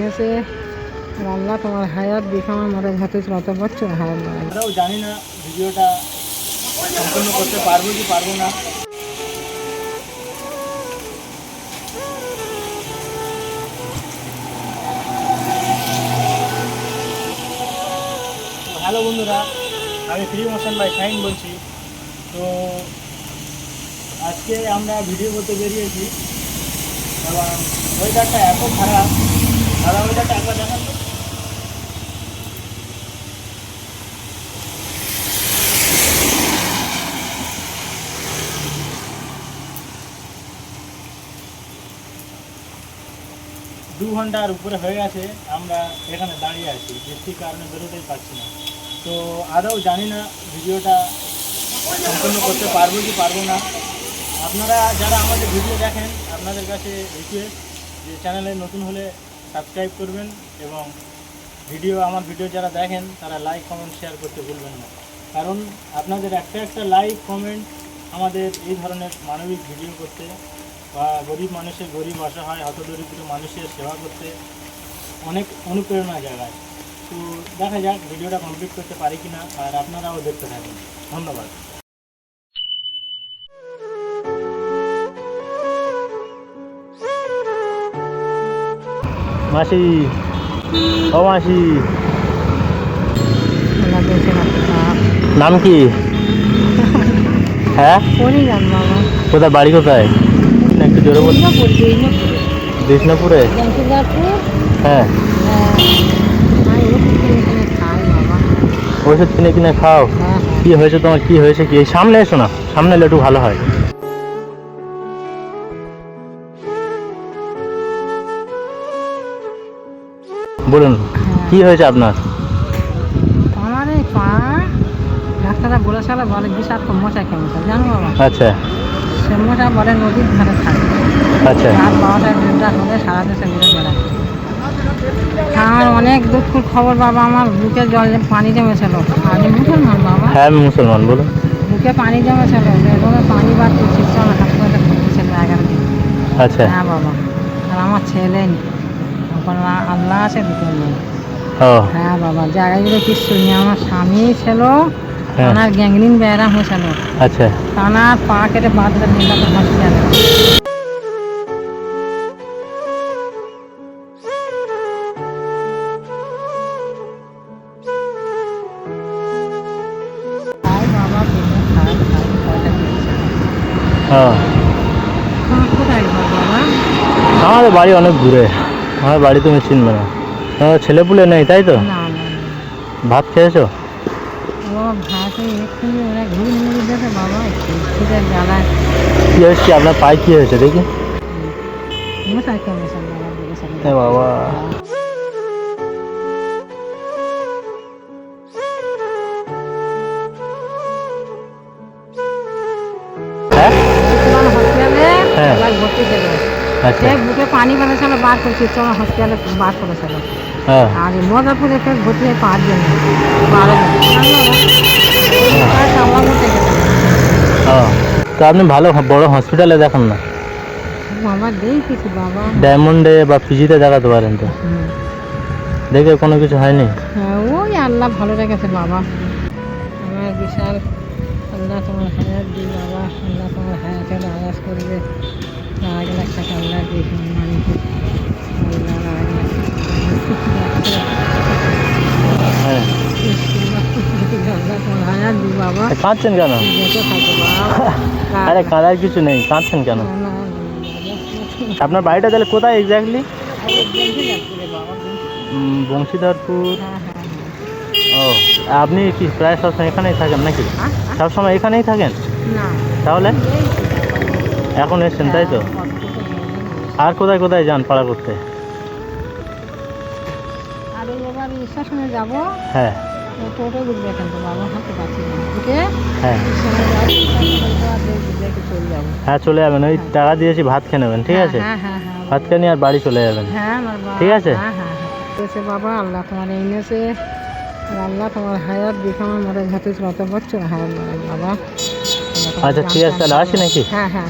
এনেছে। আল্লাহ তোমার হায়াত দিক আমার মরে ঘাতে কত বছর হায়াত মারা। আমরাও জানি না ভিডিওটা সম্পূর্ণ করতে পারবো কি পারবো না। হ্যালো বন্ধুরা, আমি ফ্রি মোশন বাই শাহিন বলছি। তো আজকে আমরা ভিডিও করতে বেরিয়েছি এবং ওয়েদারটা এত খারাপ। দাদা ওয়েদারটা একবার দেখান তো। দু ঘন্টার উপরে হয়ে গেছে আমরা এখানে দাঁড়িয়ে আছি, বৃষ্টির কারণে বেরোতেই পারছি না। তো আদৌ জানি না ভিডিওটা সম্পূর্ণ করতে পারবো কি পারবো না। আপনারা যারা আমাদের ভিডিও দেখেন, আপনাদের কাছে রিকোয়েস্ট যে চ্যানেলে নতুন হলে সাবস্ক্রাইব করবেন এবং আমার ভিডিও যারা দেখেন তারা লাইক কমেন্ট শেয়ার করতে ভুলবেন না। কারণ আপনাদের একটা লাইক কমেন্ট আমাদের এই ধরনের মানবিক ভিডিও করতে বা গরিব মানুষের, গরিব অসহায় হতদরিদ্র মানুষের সেবা করতে অনেক অনুপ্রেরণা জায়গায়। তো দেখা যাক ভিডিওটা কমপ্লিট করতে পারি কি না, আর আপনারাও দেখতে থাকেন। ধন্যবাদ। মাসি, ও মাসি, নাম কি? হ্যাঁ, কোথায় বাড়ি? কোথায় একটু জোরে বল। কৃষ্ণপুরে। হ্যাঁ, ওষুধ কিনে কিনে খাও? কি হয়েছে তোমার? কি হয়েছে? কি সামনে এসো না, সামনে এলে একটু ভালো হয়। বলুন কি হয়েছে আপনার? আমার এই পা ডাক্তাররা বলেছিল বলে বিষাক্ত মশা কেমন জানো বাবা। আচ্ছা, সে মশা বলে নদীর ধারে থাকে। আচ্ছা, রাত 12টায় ডেটটা হলে সারা দেশে ঘুরে বেড়ায়। আমার অনেক দুঃখের খবর বাবা, আমার বুকে জল পানি জমেছিল। আমি মুসলমান বাবা। হ্যাঁ আমি মুসলমান, বলুন। বুকে পানি জমেছিল, এভাবে পানি বার করছি, চল হাসপাতালে ছিল 11 দিন। আচ্ছা, হ্যাঁ বাবা, আর আমার ছেলে নেই, এখন আল্লাহ আছে, দুটো নেই। ও হ্যাঁ বাবা, জায়গাগুলো কিচ্ছু নেই। আমার স্বামী ছিল, হ্যাঁ, ওনার গ্যাংগ্রিন ব্যায়াম হয়েছিল, আচ্ছা, টানার পা কেটে বাদটা নিয়ে হসপিটালে। খাই বাবা, পেটে খাই খাই কয়টা খেয়েছে। ও কোথায় ঘর বাবা? আমাদের বাড়ি অনেক দূরে, আমার বাড়ি তুমি চিনবে না। তোমার ছেলেপুলে নেই তাই তো? না না না, ভাত খেয়েছো? ও ভাতে এক্ষুনি ওরা ঘুরে নিয়ে যেতে বাবা, খিদের জ্বালায়। কি হয়েছে আপনার পায়ে? কি হয়েছে দেখি? মশাই কেমন বাবা বলেছেন। এ বাবা, হ্যাঁ হসপিটালে হ্যাঁ, এবার ভর্তি দেবে। আচ্ছা, সে বুকে পানি বেড়েছিল, বার করছি, চল হসপিটালে বার করেছিল। হ্যাঁ, আর মজাপুরে ফের ভর্তি হয়ে 5 দিন 12 দিন ও তো আপনি ভালো বড় হসপিটালে দেখান না, বাবা। দেখেছি বাবা, ডায়মন্ডে বা পিজিতে দেখাতে পারেন তো। দেখে কোনো কিছু হয়নি? হ্যাঁ ওই আল্লাহ ভালো রেখেছে বাবা। আমার বিশাল আল্লাহ তোমার হায়াত দিই বাবা, আল্লাহ তোমার হায়াতের আওয়াজ করবে। 1 লাখ টাকা আল্লাহ দিয়েছেন মানুষকে, আল্লাহ 1 লাখ হ্যাঁ, আল্লাহ তোমার হায়াত দিই বাবা। কাঁদছেন কেন? বেঁচে থাকো বাবা। আরে কাঁদার কিছু নেই, কাঁদছেন কেন? আপনার বাড়িটা তাহলে কোথায় এক্স্যাক্টলি? বংশীধরপুর। ও আপনি কি প্রায় সবসময় এখানেই থাকেন নাকি? সবসময় এখানেই থাকেন? না তাহলে এখন এসছেন তাই তো? আর কোথায় কোথায় যান পাড়া করতে? আর এবার স্টেশনে যাবো। হ্যাঁ, টোটো ঘুরবে এখান থেকে বাবা, হাঁটতে পারছি না বুঝে। হ্যাঁ, চলে যাবো। হ্যাঁ চলে যাবেন, ওই টাকা দিয়েছি, ভাত খেয়ে নেবেন, ঠিক আছে? হ্যাঁ হ্যাঁ হ্যাঁ, ভাত খেয়ে নিয়ে আর বাড়ি চলে যাবেন, হ্যাঁ আমার বাবা। ঠিক আছে? হ্যাঁ হ্যাঁ হ্যাঁ, বাবা আল্লাহ তোমার এনেছে। আল্লাহ তোমার হায়াত দিক আমার মরে ঘাতে কত বছর হায়াত মারে বাবা। আচ্ছা ঠিক আছে, তাহলে আসি নাকি? হ্যাঁ হ্যাঁ।